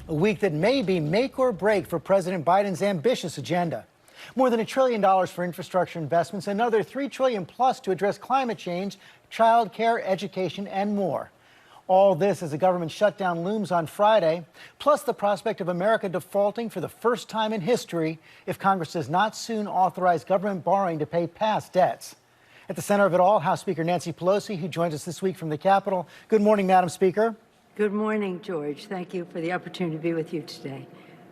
A week that may be make or break for President Biden's ambitious agenda. More than $1 trillion for infrastructure investments, another $3 trillion plus to address climate change, child care, education, and more. All this as the government shut down looms on Friday, plus the prospect of America defaulting for the first time in history if Congress does not soon authorize government borrowing to pay past debts. At the center of it all, House Speaker Nancy Pelosi, who joins us this week from the Capitol. Good morning, Madam Speaker. Good morning, George. Thank you for the opportunity to be with you today.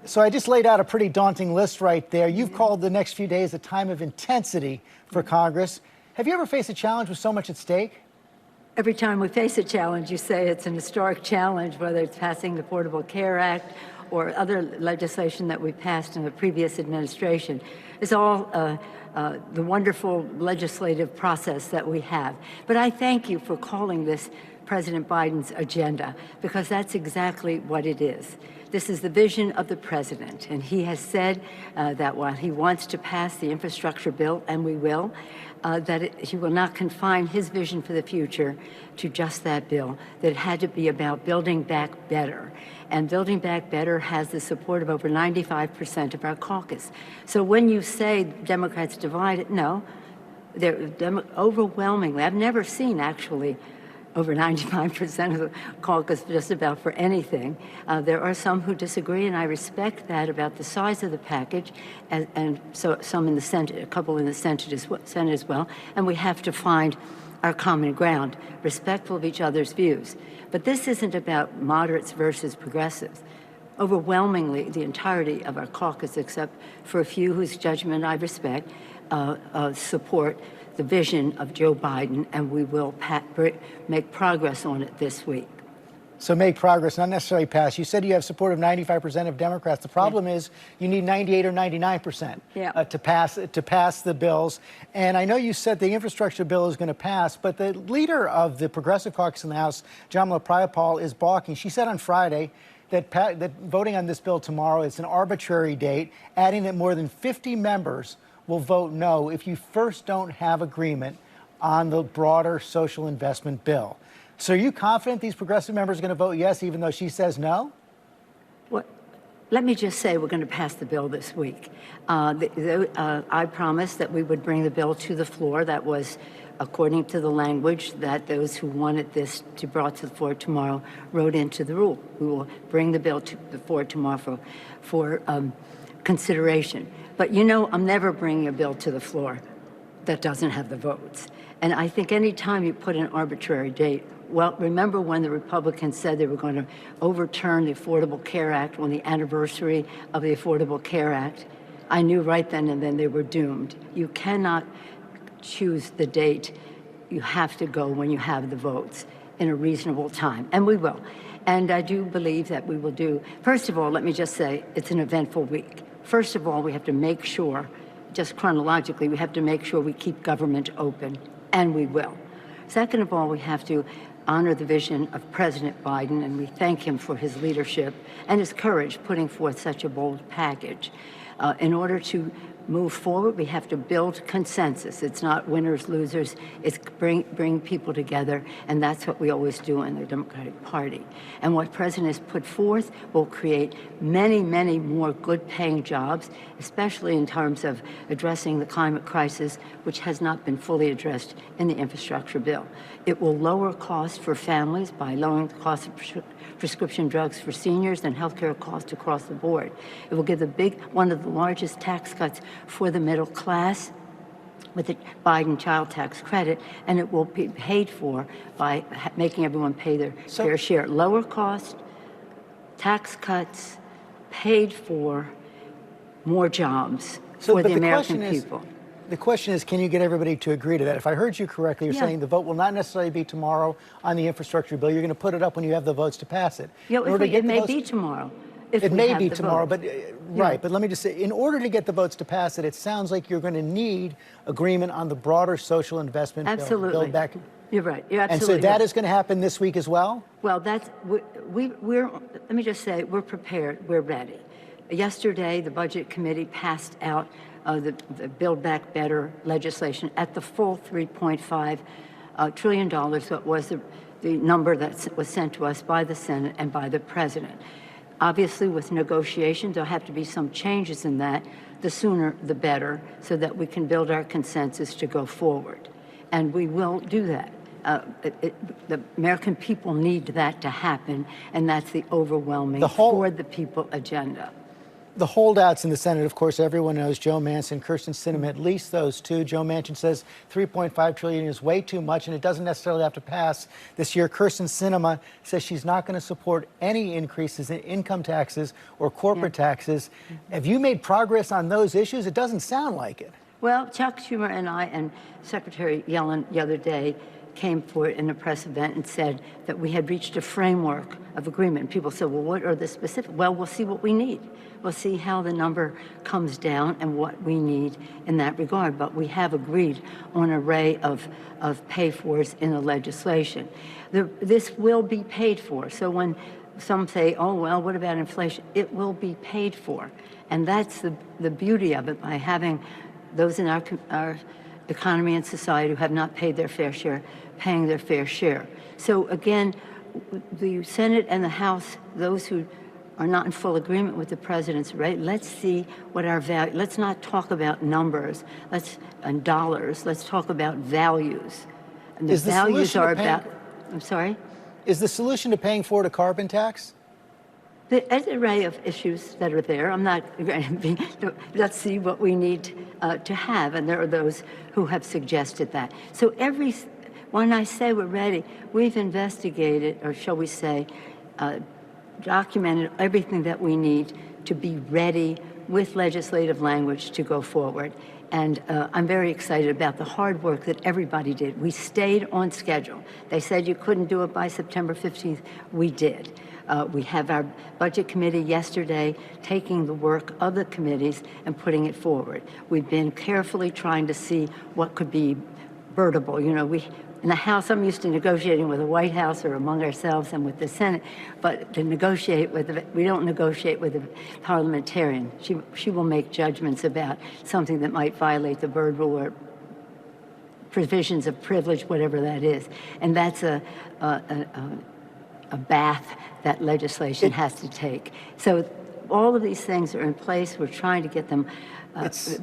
So I just laid out a pretty daunting list right there. You've called the next few days a time of intensity for Congress. Have you ever faced a challenge with so much at stake? Every time we face a challenge, you say it's an historic challenge, whether it's passing the Affordable Care Act or other legislation that we passed in the previous administration. It's all the wonderful legislative process that we have. But I thank you for calling this President Biden's agenda, because that's exactly what it is. This is the vision of the president, and he has said that while he wants to pass the infrastructure bill, and we will, he will not confine his vision for the future to just that bill, that it had to be about building back better. And building back better has the support of over 95% of our caucus. So when you say Democrats divided, no, they're overwhelmingly, I've never seen actually over 95% of the caucus just about for anything. There are some who disagree, and I respect that about the size of the package, and so some in the Senate, a couple in the Senate as well, and we have to find our common ground, respectful of each other's views. But this isn't about moderates versus progressives. Overwhelmingly, the entirety of our caucus, except for a few whose judgment I respect, support the vision of Joe Biden, and we will make progress on it this week. So make progress, not necessarily pass. You said you have support of 95% of Democrats. The problem is you need 98 or 99% to pass the bills. And I know you said the infrastructure bill is going to pass, but the leader of the Progressive Caucus in the House, Jamila Prayapal, is balking. She said on Friday that voting on this bill tomorrow is an arbitrary date, adding that more than 50 members will vote no if you first don't have agreement on the broader social investment bill. So are you confident these progressive members are going to vote yes, even though she says no? Well, let me just say we're going to pass the bill this week. I promised that we would bring the bill to the floor. That was according to the language that those who wanted this to be brought to the floor tomorrow wrote into the rule. We will bring the bill to the floor tomorrow for consideration. But you know, I'm never bringing a bill to the floor that doesn't have the votes. And I think any time you put an arbitrary date, well, remember when the Republicans said they were going to overturn the Affordable Care Act on the anniversary of the Affordable Care Act? I knew right then and then they were doomed. You cannot choose the date. You have to go when you have the votes in a reasonable time, and we will. And I do believe that we will do. First of all, let me just say it's an eventful week. First of all, we have to make sure, just chronologically, we have to make sure we keep government open, and we will. Second of all, we have to honor the vision of President Biden, and we thank him for his leadership and his courage putting forth such a bold package. In order to move forward, we have to build consensus. It's not winners, losers. It's bring people together, and that's what we always do in the Democratic Party. And what President has put forth will create many, many more good-paying jobs, especially in terms of addressing the climate crisis, which has not been fully addressed in the infrastructure bill. It will lower costs for families by lowering the cost of prescription drugs for seniors and healthcare costs across the board. It will give one of the largest tax cuts for the middle class with the Biden child tax credit, and it will be paid for by making everyone pay their fair share. Lower cost, tax cuts, paid for, more jobs for the American people. The question is, can you get everybody to agree to that? If I heard you correctly, you're saying the vote will not necessarily be tomorrow on the infrastructure bill. You're going to put it up when you have the votes to pass it. Yeah, it may be tomorrow. It may be tomorrow, but right. But let me just say, in order to get the votes to pass it, it sounds like you're going to need agreement on the broader social investment bill. Absolutely. You're right. You're absolutely and so that is going to happen this week as well? Well, let me just say, we're prepared. We're ready. Yesterday, the Budget Committee passed out the Build Back Better legislation at the full $3.5 trillion. That was the number that was sent to us by the Senate and by the President. Obviously, with negotiations, there'll have to be some changes in that. The sooner, the better, so that we can build our consensus to go forward. And we will do that. The American people need that to happen, and that's the overwhelming for the people agenda. The holdouts in the Senate, of course, everyone knows Joe Manchin, Kyrsten Sinema, at least those two. Joe Manchin says $3.5 trillion is way too much, and it doesn't necessarily have to pass this year. Kyrsten Sinema says she's not going to support any increases in income taxes or corporate taxes. Have you made progress on those issues? It doesn't sound like it. Well, Chuck Schumer and I and Secretary Yellen the other day came forward in a press event and said that we had reached a framework of agreement. People said, well, what are the specific? Well, we'll see what we need. We'll see how the number comes down and what we need in that regard. But we have agreed on an array of pay-fors in the legislation. This will be paid for. So when some say, oh, well, what about inflation? It will be paid for. And that's the beauty of it, by having those in our economy and society who have not paid their fair share, paying their fair share. So again, the Senate and the House, those who are not in full agreement with the president's rate, let's see what our value, let's not talk about numbers and dollars, let's talk about values. And the values are about, I'm sorry? Is the solution to paying for it a carbon tax? There's an array of issues that are there. I'm not going to be, let's see what we need to have. And there are those who have suggested that. So when I say we're ready, we've investigated, or shall we say, documented everything that we need to be ready with legislative language to go forward. And I'm very excited about the hard work that everybody did. We stayed on schedule. They said you couldn't do it by September 15th. We did. We have our budget committee yesterday taking the work of the committees and putting it forward. We've been carefully trying to see what could be birdable. You know, in the House, I'm used to negotiating with the White House or among ourselves and with the Senate, but to negotiate we don't negotiate with a parliamentarian. She will make judgments about something that might violate the bird rule or provisions of privilege, whatever that is. And that's a bath that legislation has to take. So all of these things are in place. We're trying to get them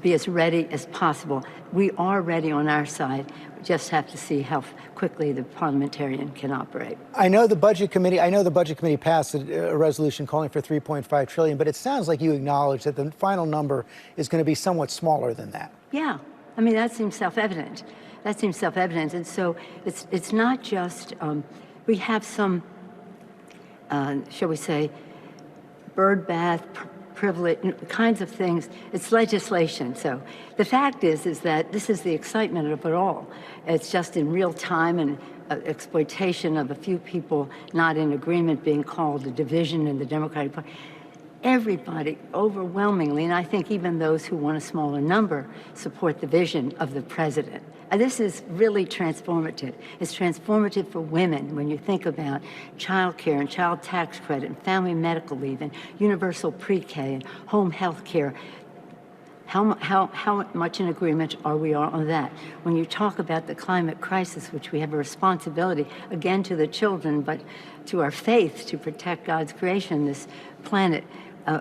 be as ready as possible. We are ready on our side. We just have to see how quickly the parliamentarian can operate. I know the budget committee passed a resolution calling for $3.5 trillion, but it sounds like you acknowledge that the final number is going to be somewhat smaller than that. Yeah, I mean, that seems self-evident. That seems self-evident. And so it's not just, we have some, shall we say, bird bath, privilege, kinds of things. It's legislation. So the fact is that this is the excitement of it all. It's just in real time and exploitation of a few people not in agreement being called a division in the Democratic Party. Everybody overwhelmingly, and I think even those who want a smaller number, support the vision of the president. And this is really transformative. It's transformative for women when you think about child care and child tax credit and family medical leave and universal pre-K and home health care. How much in agreement are we on that? When you talk about the climate crisis, which we have a responsibility, again, to the children, but to our faith to protect God's creation, this planet,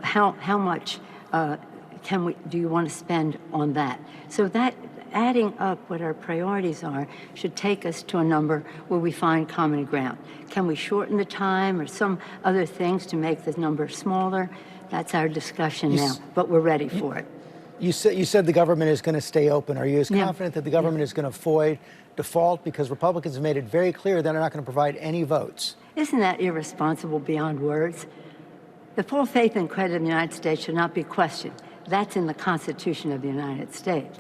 how much do you want to spend on that? So that adding up what our priorities are should take us to a number where we find common ground. Can we shorten the time or some other things to make the number smaller? That's our discussion now, but we're ready for it. You said the government is going to stay open. Are you as confident that the government is going to avoid default? Because Republicans have made it very clear they're not going to provide any votes. Isn't that irresponsible beyond words? The full faith and credit of the United States should not be questioned. That's in the Constitution of the United States,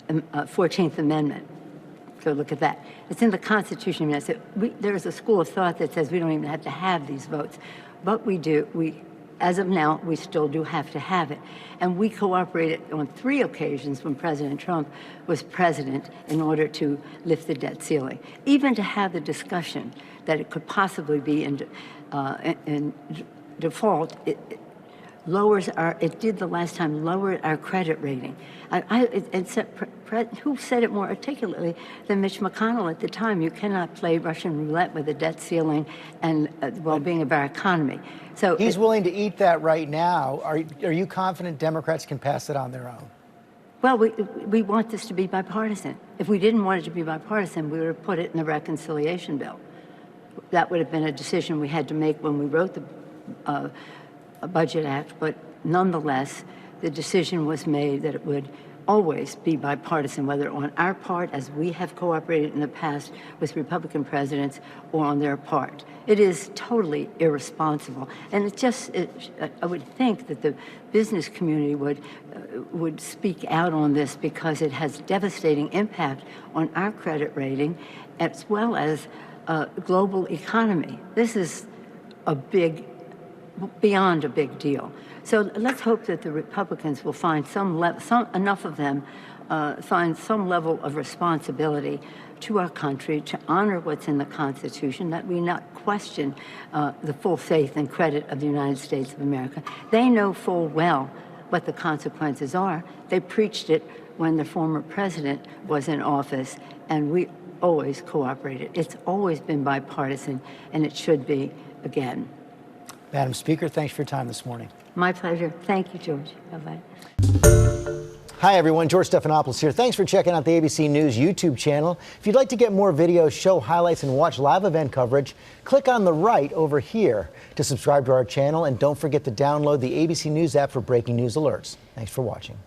14th Amendment. So look at that. It's in the Constitution of the United States. There is a school of thought that says we don't even have to have these votes. But we do. As of now, we still do have to have it. And we cooperated on 3 occasions when President Trump was president in order to lift the debt ceiling. Even to have the discussion that it could possibly be in default, it did the last time, lowered our credit rating. Who said it more articulately than Mitch McConnell at the time? You cannot play Russian roulette with the debt ceiling and the well-being of our economy. So he's willing to eat that right now. Are you confident Democrats can pass it on their own? Well, we want this to be bipartisan. If we didn't want it to be bipartisan, we would have put it in the reconciliation bill. That would have been a decision we had to make when we wrote the Budget Act, but nonetheless, the decision was made that it would always be bipartisan, whether on our part, as we have cooperated in the past with Republican presidents, or on their part. It is totally irresponsible. And I would think that the business community would speak out on this because it has devastating impact on our credit rating as well as global economy. This is beyond a big deal. So let's hope that the Republicans will find enough of them find some level of responsibility to our country to honor what's in the Constitution, that we not question the full faith and credit of the United States of America. They know full well what the consequences are. They preached it when the former president was in office, and we always cooperated. It's always been bipartisan, and it should be again. Madam Speaker, thanks for your time this morning. My pleasure. Thank you, George. Bye-bye. Hi, everyone. George Stephanopoulos here. Thanks for checking out the ABC News YouTube channel. If you'd like to get more videos, show highlights, and watch live event coverage, click on the right over here to subscribe to our channel. And don't forget to download the ABC News app for breaking news alerts. Thanks for watching.